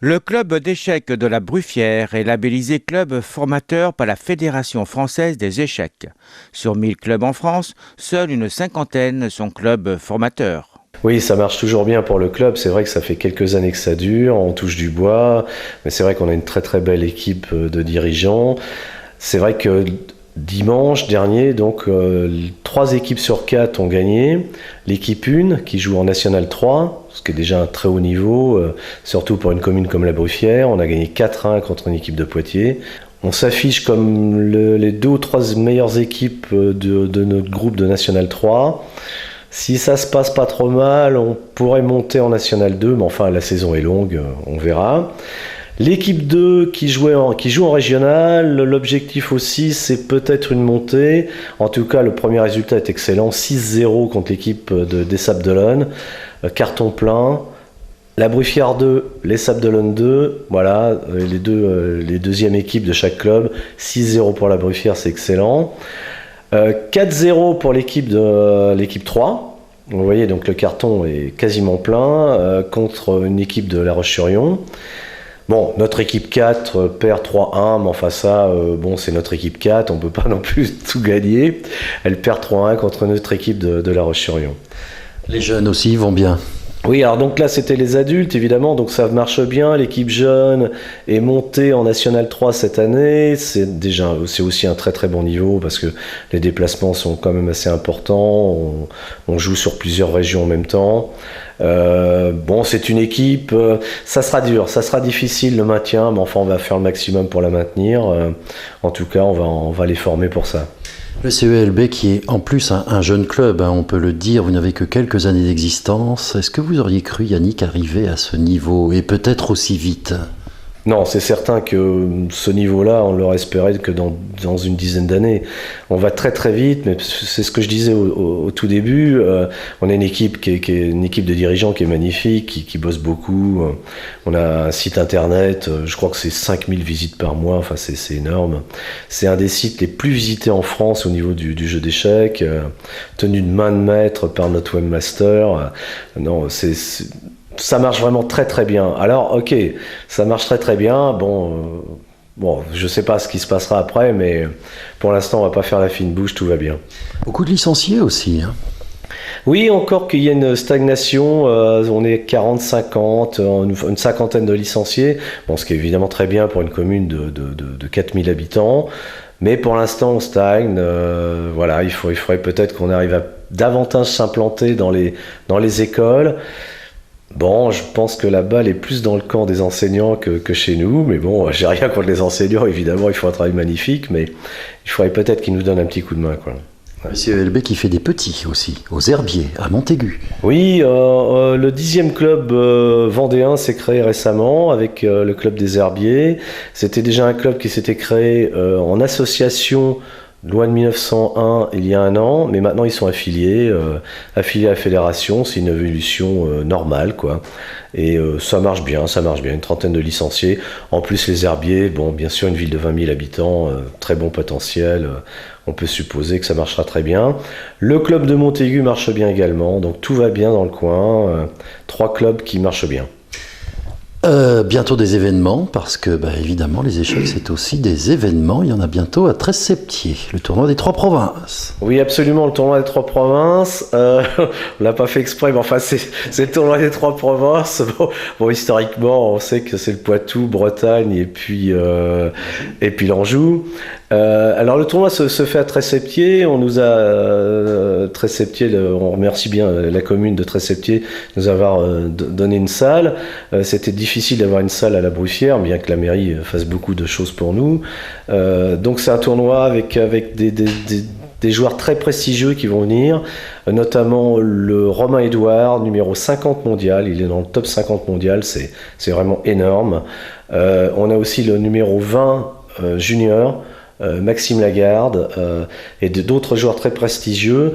Le club d'échecs de la Bruffière est labellisé club formateur par la Fédération française des échecs. Sur 1000 clubs en France, seule une cinquantaine sont clubs formateurs. Oui, ça marche toujours bien pour le club. C'est vrai que ça fait quelques années que ça dure, on touche du bois, mais c'est vrai qu'on a une très très belle équipe de dirigeants. C'est vrai que dimanche dernier, donc 3 équipes sur 4 ont gagné. L'équipe 1 qui joue en National 3, ce qui est déjà un très haut niveau, surtout pour une commune comme la Bruffière. On a gagné 4-1 contre une équipe de Poitiers. On s'affiche comme les 2 ou 3 meilleures équipes de notre groupe de National 3. Si ça se passe pas trop mal, on pourrait monter en National 2, mais enfin la saison est longue, on verra. L'équipe 2 qui joue en régional, l'objectif aussi c'est peut-être une montée. En tout cas le premier résultat est excellent, 6-0 contre l'équipe des Sables d'Olonne, carton plein. La Bruffière 2, les Sables d'Olonne 2, voilà, les deuxièmes équipes de chaque club, 6-0 pour la Bruffière, c'est excellent. 4-0 pour l'équipe 3. Vous voyez, donc le carton est quasiment plein contre une équipe de La Roche-sur-Yon. Bon, notre équipe 4 perd 3-1, mais enfin ça, c'est notre équipe 4, on peut pas non plus tout gagner. Elle perd 3-1 contre notre équipe de La Roche-sur-Yon. Les jeunes aussi vont bien. Oui, alors donc là c'était les adultes évidemment, donc ça marche bien. L'équipe jeune est montée en National 3 cette année. C'est aussi un très très bon niveau parce que les déplacements sont quand même assez importants. On joue sur plusieurs régions en même temps. C'est une équipe, ça sera dur, ça sera difficile le maintien, mais enfin on va faire le maximum pour la maintenir. En tout cas, on va les former pour ça. Le CELB qui est en plus un jeune club, on peut le dire, vous n'avez que quelques années d'existence. Est-ce que vous auriez cru, Yannick, arriver à ce niveau et peut-être aussi vite ? Non, c'est certain que ce niveau-là, on l'aurait espéré que dans une dizaine d'années. On va très très vite, mais c'est ce que je disais au tout début. On a une équipe qui est une équipe de dirigeants qui est magnifique, qui bosse beaucoup. On a un site internet, je crois que c'est 5000 visites par mois, enfin c'est énorme. C'est un des sites les plus visités en France au niveau du jeu d'échecs, tenu de main de maître par notre webmaster. Non, ça marche vraiment très très bien. Alors, ok, ça marche très très bien. Je sais pas ce qui se passera après, mais pour l'instant, on va pas faire la fine bouche, tout va bien. Beaucoup de licenciés aussi. Oui, encore qu'il y ait une stagnation. On est 40-50, une cinquantaine de licenciés. Bon, ce qui est évidemment très bien pour une commune de 4000 habitants. Mais pour l'instant, on stagne. Il faudrait peut-être qu'on arrive à davantage s'implanter dans les écoles. Bon, je pense que la balle est plus dans le camp des enseignants que chez nous, mais bon, j'ai rien contre les enseignants, évidemment, ils font un travail magnifique, mais il faudrait peut-être qu'ils nous donnent un petit coup de main, quoi. Ouais. Le CELB qui fait des petits aussi, aux Herbiers, à Montaigu. Oui, le 10e club vendéen s'est créé récemment avec le club des Herbiers. C'était déjà un club qui s'était créé en association loi de 1901 il y a un an, mais maintenant ils sont affiliés à la fédération, c'est une évolution normale, quoi. Et ça marche bien, une trentaine de licenciés. En plus les Herbiers, bien sûr une ville de 20 000 habitants, très bon potentiel, on peut supposer que ça marchera très bien. Le club de Montaigu marche bien également, donc tout va bien dans le coin, 3 clubs qui marchent bien. Bientôt des événements, parce que évidemment les échecs c'est aussi des événements. Il y en a bientôt à Tresse-Septier, le tournoi des 3 provinces. Oui, absolument, le tournoi des 3 provinces. On l'a pas fait exprès, mais enfin c'est le tournoi des 3 provinces. Bon, historiquement, on sait que c'est le Poitou, Bretagne et puis l'Anjou. Alors le tournoi se fait à Tresse-Septier. On nous a Tresse-Septier, on remercie bien la commune de Tresse-Septier de nous avoir donné une salle. C'était difficile d'avoir une salle à la Bruffière, bien que la mairie fasse beaucoup de choses pour nous. Donc c'est un tournoi avec des joueurs très prestigieux qui vont venir, notamment le Romain Edouard, numéro 50 mondial. Il est dans le top 50 mondial, c'est vraiment énorme. On a aussi le numéro 20 junior, Maxime Lagarde, et d'autres joueurs très prestigieux.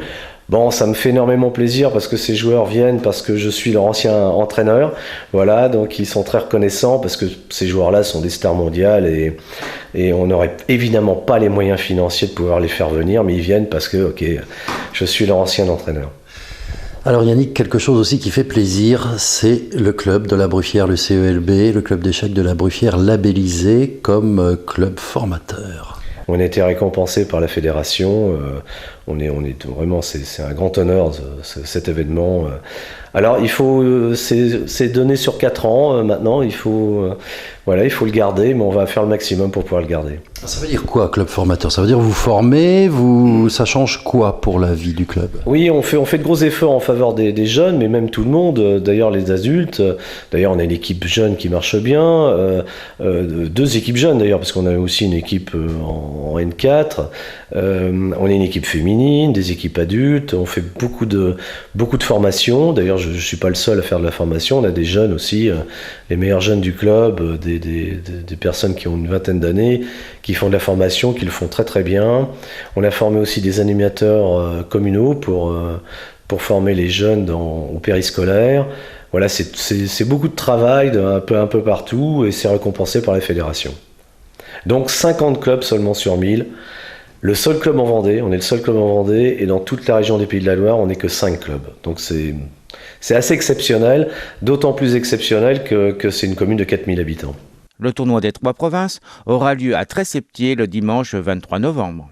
Bon, ça me fait énormément plaisir parce que ces joueurs viennent parce que je suis leur ancien entraîneur. Voilà, donc ils sont très reconnaissants parce que ces joueurs-là sont des stars mondiales et on n'aurait évidemment pas les moyens financiers de pouvoir les faire venir, mais ils viennent parce que, ok, je suis leur ancien entraîneur. Alors Yannick, quelque chose aussi qui fait plaisir, c'est le club de la Bruffière, le CELB, le club d'échecs de la Bruffière, labellisé comme club formateur. On a été récompensé par la fédération. On est vraiment, c'est un grand honneur cet événement. Alors il faut, c'est donné sur 4 ans maintenant. Il faut le garder, mais on va faire le maximum pour pouvoir le garder. Ça veut dire quoi, club formateur? Ça veut dire vous formez, ça change quoi pour la vie du club? Oui, on fait de gros efforts en faveur des jeunes, mais même tout le monde, d'ailleurs les adultes. D'ailleurs, on a une équipe jeune qui marche bien, 2 équipes jeunes d'ailleurs, parce qu'on a aussi une équipe en N4. On a une équipe féminine, des équipes adultes. On fait beaucoup de formations. D'ailleurs, je ne suis pas le seul à faire de la formation. On a des jeunes aussi, les meilleurs jeunes du club, des personnes qui ont une vingtaine d'années, qui font de la formation, qui le font très très bien. On a formé aussi des animateurs communaux pour former les jeunes au périscolaire. Voilà, c'est beaucoup de travail un peu partout et c'est récompensé par la fédération. Donc 50 clubs seulement sur 1000. Le seul club en Vendée, on est le seul club en Vendée et dans toute la région des Pays de la Loire, on n'est que 5 clubs. Donc c'est assez exceptionnel, d'autant plus exceptionnel que c'est une commune de 4000 habitants. Le tournoi des 3 provinces aura lieu à Tresseptier le dimanche 23 novembre.